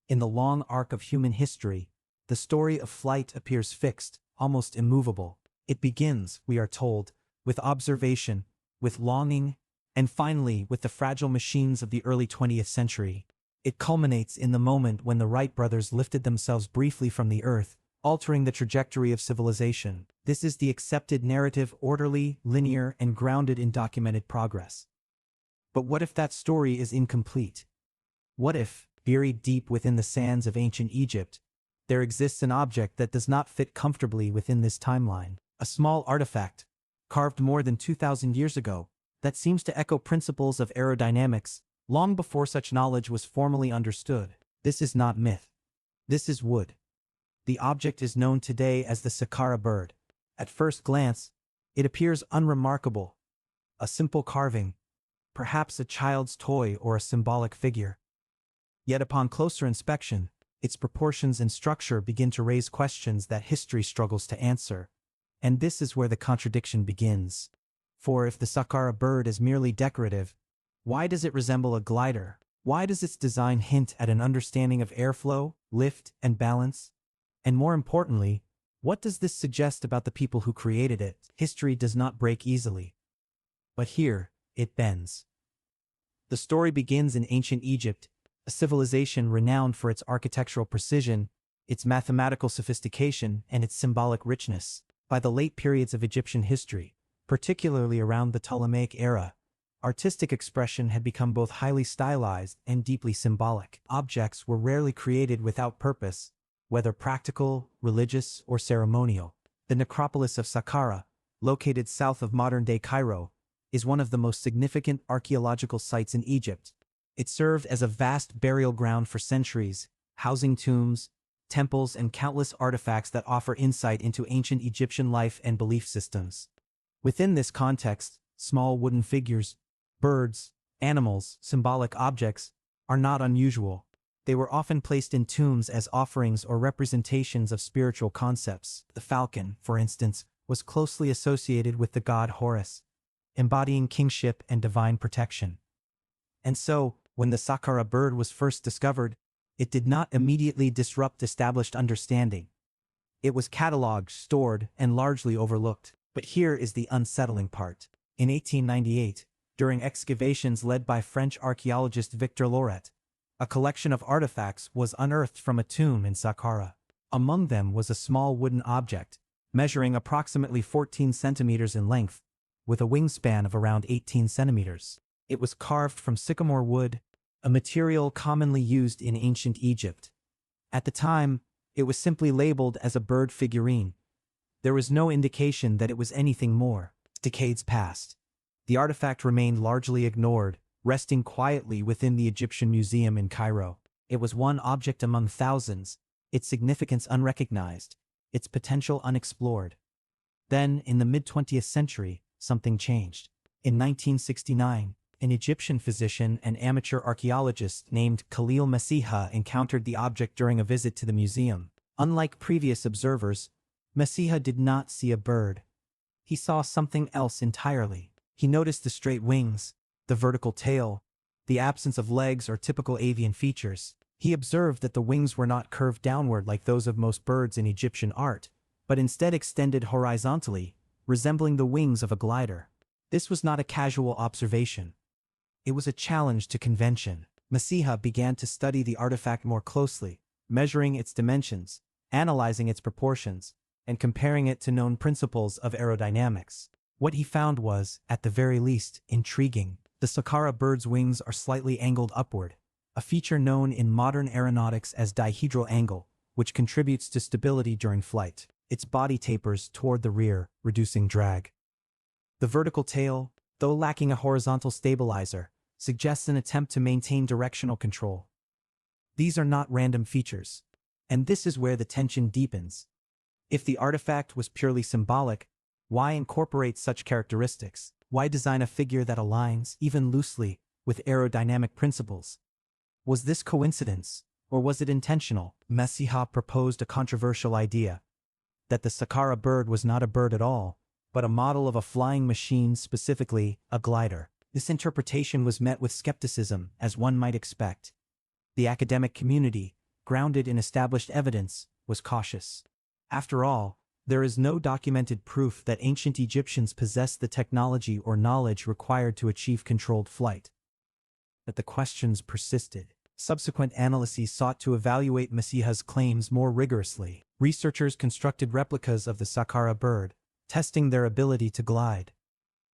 In the long arc of human history, the story of flight appears fixed, almost immovable. It begins, we are told, with observation, with longing, and finally with the fragile machines of the early 20th century. It culminates in the moment when the Wright brothers lifted themselves briefly from the earth, altering the trajectory of civilization. This is the accepted narrative, orderly, linear, and grounded in documented progress. But what if that story is incomplete? What if, buried deep within the sands of ancient Egypt, there exists an object that does not fit comfortably within this timeline? A small artifact, carved more than 2,000 years ago, that seems to echo principles of aerodynamics, long before such knowledge was formally understood. This is not myth. This is wood. The object is known today as the Saqqara Bird. At first glance, it appears unremarkable. A simple carving, perhaps a child's toy or a symbolic figure. Yet upon closer inspection, its proportions and structure begin to raise questions that history struggles to answer. And this is where the contradiction begins. For if the Saqqara Bird is merely decorative, why does it resemble a glider? Why does its design hint at an understanding of airflow, lift, and balance? And more importantly, what does this suggest about the people who created it? History does not break easily. But here, it bends. The story begins in ancient Egypt, a civilization renowned for its architectural precision, its mathematical sophistication, and its symbolic richness. By the late periods of Egyptian history, particularly around the Ptolemaic era, artistic expression had become both highly stylized and deeply symbolic. Objects were rarely created without purpose, whether practical, religious, or ceremonial. The necropolis of Saqqara, located south of modern-day Cairo, is one of the most significant archaeological sites in Egypt. It served as a vast burial ground for centuries, housing tombs, temples, and countless artifacts that offer insight into ancient Egyptian life and belief systems. Within this context, small wooden figures, birds, animals, symbolic objects, are not unusual. They were often placed in tombs as offerings or representations of spiritual concepts. The falcon, for instance, was closely associated with the god Horus, embodying kingship and divine protection. And so, when the Saqqara bird was first discovered, it did not immediately disrupt established understanding. It was catalogued, stored, and largely overlooked. But here is the unsettling part. In 1898, during excavations led by French archaeologist Victor Loret, a collection of artifacts was unearthed from a tomb in Saqqara. Among them was a small wooden object, measuring approximately 14 centimeters in length, with a wingspan of around 18 centimeters. It was carved from sycamore wood, a material commonly used in ancient Egypt. At the time, it was simply labeled as a bird figurine. There was no indication that it was anything more. Decades passed. The artifact remained largely ignored, resting quietly within the Egyptian Museum in Cairo. It was one object among thousands, its significance unrecognized, its potential unexplored. Then, in the mid-20th century, something changed. In 1969, an Egyptian physician and amateur archaeologist named Khalil Masiha encountered the object during a visit to the museum. Unlike previous observers, Masiha did not see a bird. He saw something else entirely. He noticed the straight wings, the vertical tail, the absence of legs or typical avian features. He observed that the wings were not curved downward like those of most birds in Egyptian art, but instead extended horizontally, resembling the wings of a glider. This was not a casual observation. It was a challenge to convention. Masiha began to study the artifact more closely, measuring its dimensions, analyzing its proportions, and comparing it to known principles of aerodynamics. What he found was, at the very least, intriguing. The Saqqara bird's wings are slightly angled upward, a feature known in modern aeronautics as dihedral angle, which contributes to stability during flight. Its body tapers toward the rear, reducing drag. The vertical tail, though lacking a horizontal stabilizer, suggests an attempt to maintain directional control. These are not random features. And this is where the tension deepens. If the artifact was purely symbolic, why incorporate such characteristics? Why design a figure that aligns, even loosely, with aerodynamic principles? Was this coincidence, or was it intentional? Masiha proposed a controversial idea, that the Saqqara bird was not a bird at all, but a model of a flying machine, specifically a glider. This interpretation was met with skepticism, as one might expect. The academic community, grounded in established evidence, was cautious. After all, there is no documented proof that ancient Egyptians possessed the technology or knowledge required to achieve controlled flight. But the questions persisted. Subsequent analyses sought to evaluate Messiha's claims more rigorously. Researchers constructed replicas of the Saqqara bird, testing their ability to glide.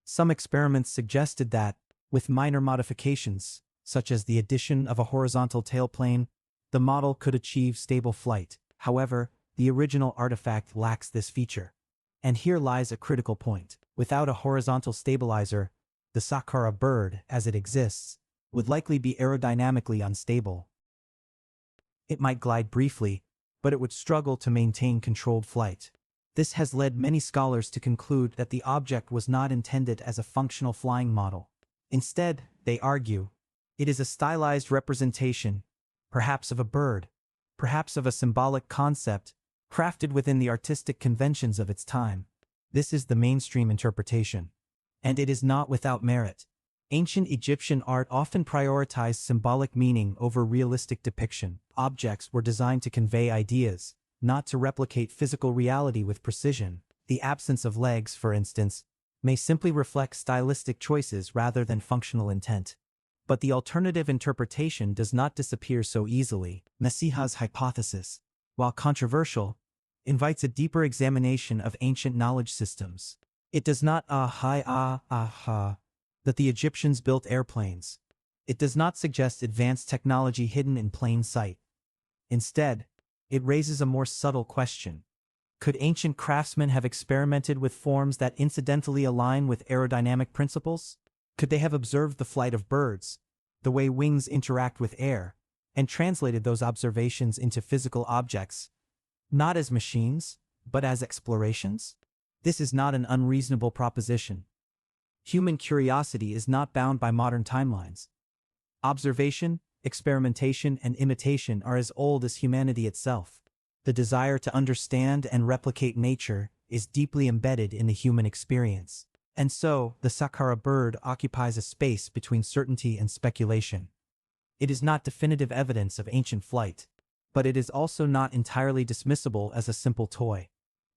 Some experiments suggested that, with minor modifications, such as the addition of a horizontal tailplane, the model could achieve stable flight. However, the original artifact lacks this feature. And here lies a critical point. Without a horizontal stabilizer, the Saqqara bird, as it exists, would likely be aerodynamically unstable. It might glide briefly, but it would struggle to maintain controlled flight. This has led many scholars to conclude that the object was not intended as a functional flying model. Instead, they argue, it is a stylized representation, perhaps of a bird, perhaps of a symbolic concept, crafted within the artistic conventions of its time. This is the mainstream interpretation. And it is not without merit. Ancient Egyptian art often prioritized symbolic meaning over realistic depiction. Objects were designed to convey ideas, not to replicate physical reality with precision. The absence of legs, for instance, may simply reflect stylistic choices rather than functional intent. But the alternative interpretation does not disappear so easily. Messiha's hypothesis, while controversial, invites a deeper examination of ancient knowledge systems. It does not that the Egyptians built airplanes. It does not suggest advanced technology hidden in plain sight. Instead, it raises a more subtle question. Could ancient craftsmen have experimented with forms that incidentally align with aerodynamic principles? Could they have observed the flight of birds, the way wings interact with air, and translated those observations into physical objects, not as machines, but as explorations? This is not an unreasonable proposition. Human curiosity is not bound by modern timelines. Observation, experimentation, and imitation are as old as humanity itself. The desire to understand and replicate nature is deeply embedded in the human experience. And so, the Saqqara bird occupies a space between certainty and speculation. It is not definitive evidence of ancient flight, but it is also not entirely dismissible as a simple toy.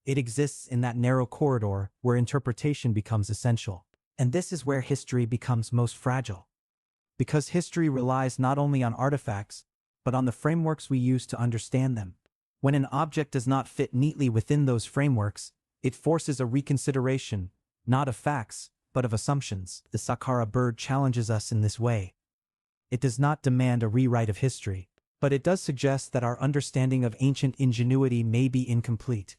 It exists in that narrow corridor where interpretation becomes essential. And this is where history becomes most fragile. Because history relies not only on artifacts, but on the frameworks we use to understand them. When an object does not fit neatly within those frameworks, it forces a reconsideration, not of facts, but of assumptions. The Saqqara bird challenges us in this way. It does not demand a rewrite of history, but it does suggest that our understanding of ancient ingenuity may be incomplete.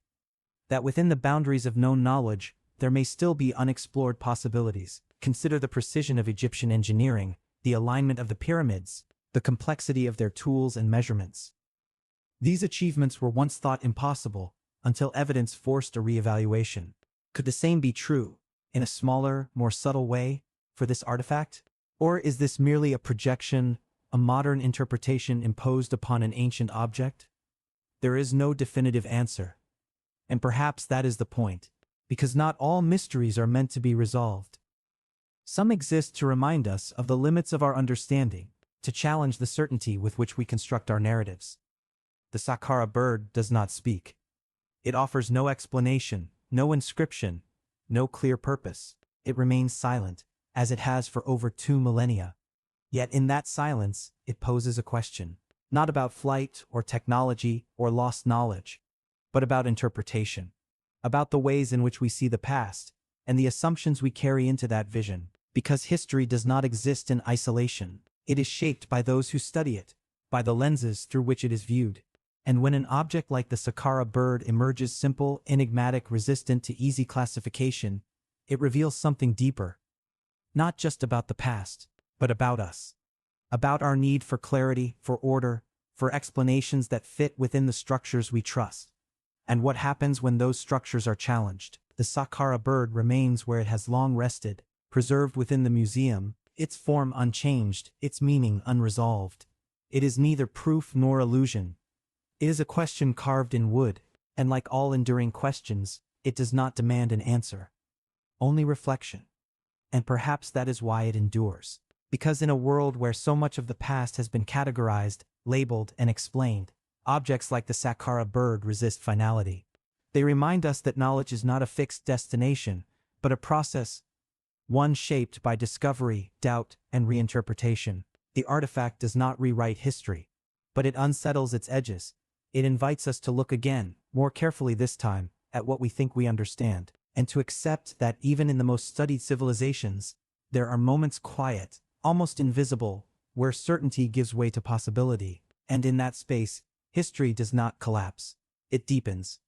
That within the boundaries of known knowledge, there may still be unexplored possibilities. Consider the precision of Egyptian engineering, the alignment of the pyramids, the complexity of their tools and measurements. These achievements were once thought impossible, until evidence forced a reevaluation. Could the same be true, in a smaller, more subtle way, for this artifact? Or is this merely a projection, a modern interpretation imposed upon an ancient object? There is no definitive answer. And perhaps that is the point, because not all mysteries are meant to be resolved. Some exist to remind us of the limits of our understanding, to challenge the certainty with which we construct our narratives. The Saqqara bird does not speak. It offers no explanation, no inscription, no clear purpose. It remains silent, as it has for over 2 millennia. Yet in that silence, it poses a question, not about flight or technology or lost knowledge, but about interpretation, about the ways in which we see the past, and the assumptions we carry into that vision. Because history does not exist in isolation, it is shaped by those who study it, by the lenses through which it is viewed. And when an object like the Saqqara bird emerges simple, enigmatic, resistant to easy classification, it reveals something deeper. Not just about the past, but about us. About our need for clarity, for order, for explanations that fit within the structures we trust. And what happens when those structures are challenged? The Saqqara bird remains where it has long rested, preserved within the museum, its form unchanged, its meaning unresolved. It is neither proof nor illusion. It is a question carved in wood, and like all enduring questions, it does not demand an answer. Only reflection. And perhaps that is why it endures. Because in a world where so much of the past has been categorized, labeled, and explained, Objects like the Saqqara Bird resist finality. They remind us that knowledge is not a fixed destination, but a process, one shaped by discovery, doubt, and reinterpretation. The artifact does not rewrite history, but it unsettles its edges. It invites us to look again, more carefully this time, at what we think we understand, and to accept that even in the most studied civilizations, there are moments quiet, almost invisible, where certainty gives way to possibility. And in that space, history does not collapse. It deepens.